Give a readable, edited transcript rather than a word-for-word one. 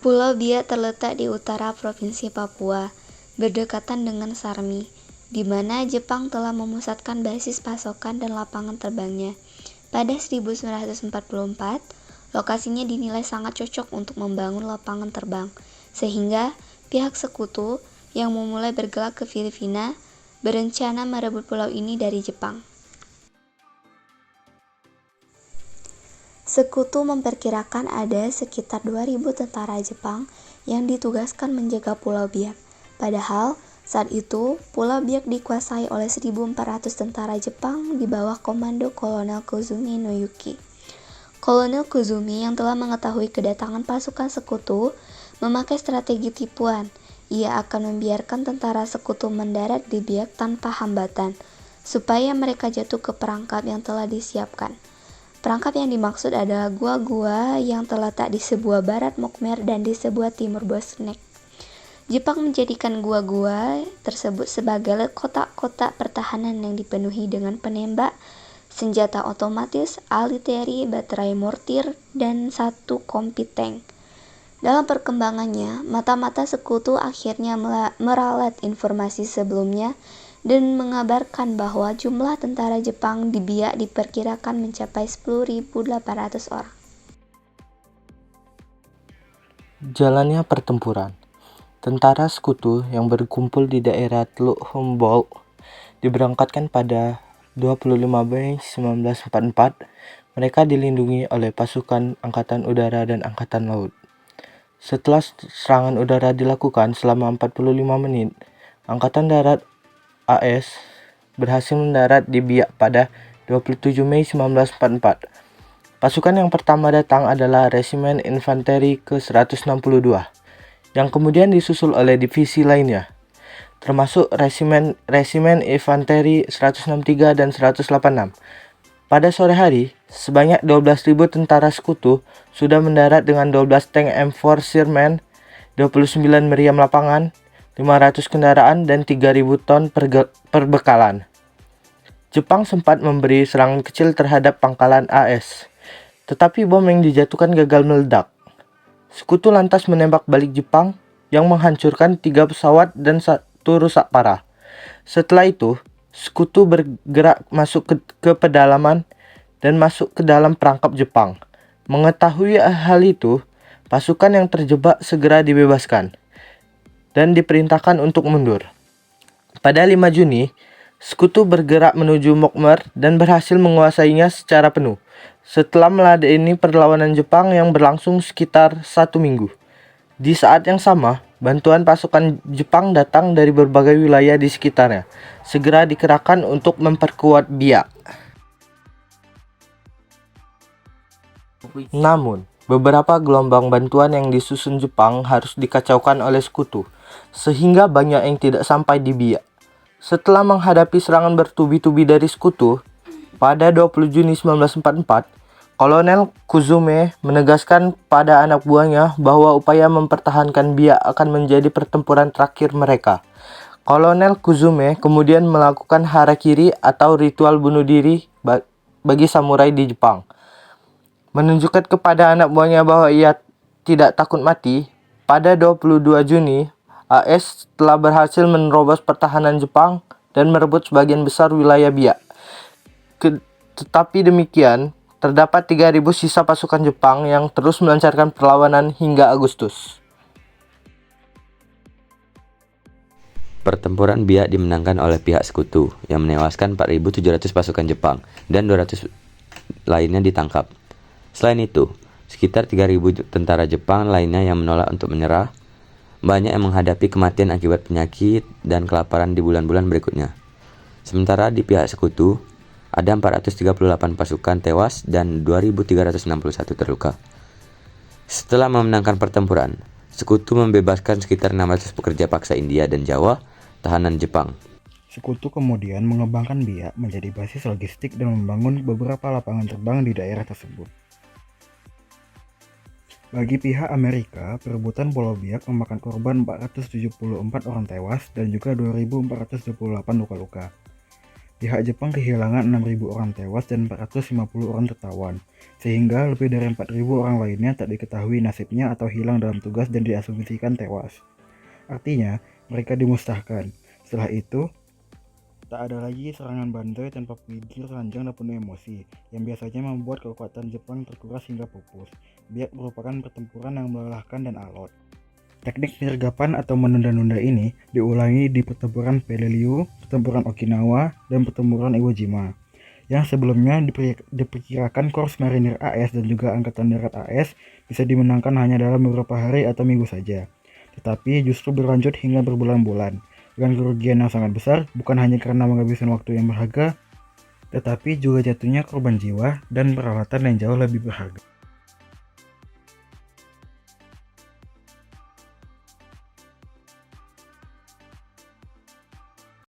Pulau Biak terletak di utara Provinsi Papua, berdekatan dengan Sarmi, di mana Jepang telah memusatkan basis pasokan dan lapangan terbangnya. Pada 1944, lokasinya dinilai sangat cocok untuk membangun lapangan terbang, sehingga pihak sekutu yang memulai bergerak ke Filipina berencana merebut pulau ini dari Jepang. Sekutu memperkirakan ada sekitar 2.000 tentara Jepang yang ditugaskan menjaga Pulau Biak. Padahal, saat itu, Pulau Biak dikuasai oleh 1.400 tentara Jepang di bawah komando Kolonel Kozumi no Yuki. Kolonel Kozumi yang telah mengetahui kedatangan pasukan sekutu memakai strategi tipuan. Ia akan membiarkan tentara sekutu mendarat di Biak tanpa hambatan, supaya mereka jatuh ke perangkap yang telah disiapkan. Perangkap yang dimaksud adalah gua-gua yang terletak di sebelah barat Mokmer dan di sebelah timur Bosnek. Jepang menjadikan gua-gua tersebut sebagai kotak-kotak pertahanan yang dipenuhi dengan penembak, senjata otomatis, artileri, baterai mortir, dan satu kompi tank. Dalam perkembangannya, mata-mata sekutu akhirnya meralat informasi sebelumnya dan mengabarkan bahwa jumlah tentara Jepang di Biak diperkirakan mencapai 10.800 orang. Jalannya pertempuran. Tentara sekutu yang berkumpul di daerah Teluk Humboldt diberangkatkan pada 25 Mei 1944. Mereka dilindungi oleh pasukan Angkatan Udara dan Angkatan Laut. Setelah serangan udara dilakukan selama 45 menit, Angkatan Darat AS berhasil mendarat di Biak pada 27 Mei 1944. Pasukan yang pertama datang adalah Resimen Infanteri ke-162, yang kemudian disusul oleh divisi lainnya, termasuk Resimen Infanteri 163 dan 186. Pada sore hari, sebanyak 12.000 tentara sekutu sudah mendarat dengan 12 tank M4 Sherman, 29 meriam lapangan, 500 kendaraan, dan 3.000 ton perbekalan. Jepang sempat memberi serangan kecil terhadap pangkalan AS, tetapi bom yang dijatuhkan gagal meledak. Sekutu lantas menembak balik Jepang yang menghancurkan 3 pesawat dan 1 rusak parah. Setelah itu, Sekutu bergerak masuk ke pedalaman dan masuk ke dalam perangkap Jepang. Mengetahui hal itu, pasukan yang terjebak segera dibebaskan dan diperintahkan untuk mundur. Pada 5 Juni, Sekutu bergerak menuju Mokmer dan berhasil menguasainya secara penuh, setelah meladeni perlawanan Jepang yang berlangsung sekitar 1 minggu. Di saat yang sama, bantuan pasukan Jepang datang dari berbagai wilayah di sekitarnya, segera dikerahkan untuk memperkuat Biak. Namun, beberapa gelombang bantuan yang disusun Jepang harus dikacaukan oleh Sekutu, sehingga banyak yang tidak sampai di Biak. Setelah menghadapi serangan bertubi-tubi dari Sekutu, pada 20 Juni 1944, Kolonel Kuzume menegaskan pada anak buahnya bahwa upaya mempertahankan Biak akan menjadi pertempuran terakhir mereka. Kolonel Kuzume kemudian melakukan harakiri atau ritual bunuh diri bagi samurai di Jepang. Menunjukkan kepada anak buahnya bahwa ia tidak takut mati, pada 22 Juni, AS telah berhasil menerobos pertahanan Jepang dan merebut sebagian besar wilayah Biak. Tetapi demikian, terdapat 3.000 sisa pasukan Jepang yang terus melancarkan perlawanan hingga Agustus. Pertempuran Biak dimenangkan oleh pihak sekutu yang menewaskan 4.700 pasukan Jepang dan 200 lainnya ditangkap. Selain itu, sekitar 3.000 tentara Jepang lainnya yang menolak untuk menyerah. Banyak yang menghadapi kematian akibat penyakit dan kelaparan di bulan-bulan berikutnya. Sementara di pihak sekutu, ada 438 pasukan tewas dan 2.361 terluka. Setelah memenangkan pertempuran, Sekutu membebaskan sekitar 600 pekerja paksa India dan Jawa, tahanan Jepang. Sekutu kemudian mengembangkan Biak menjadi basis logistik dan membangun beberapa lapangan terbang di daerah tersebut. Bagi pihak Amerika, perebutan Pulau Biak memakan korban 474 orang tewas dan juga 2.428 luka-luka. Pihak Jepang kehilangan 6.000 orang tewas dan 450 orang tertawan, sehingga lebih dari 4.000 orang lainnya tak diketahui nasibnya atau hilang dalam tugas dan diasumsikan tewas. Artinya, mereka dimusnahkan. Setelah itu, tak ada lagi serangan bandai tanpa pikir ranjang dan penuh emosi, yang biasanya membuat kekuatan Jepang terkuras hingga pupus. Biak merupakan pertempuran yang melelahkan dan alot. Teknik penyergapan atau menunda-nunda ini diulangi di pertempuran Peleliu, pertempuran Okinawa, dan pertempuran Iwo Jima, yang sebelumnya diperkirakan Korps Marinir AS dan juga Angkatan Darat AS bisa dimenangkan hanya dalam beberapa hari atau minggu saja, tetapi justru berlanjut hingga berbulan-bulan, dengan kerugian yang sangat besar, bukan hanya karena menghabiskan waktu yang berharga, tetapi juga jatuhnya korban jiwa dan peralatan yang jauh lebih berharga.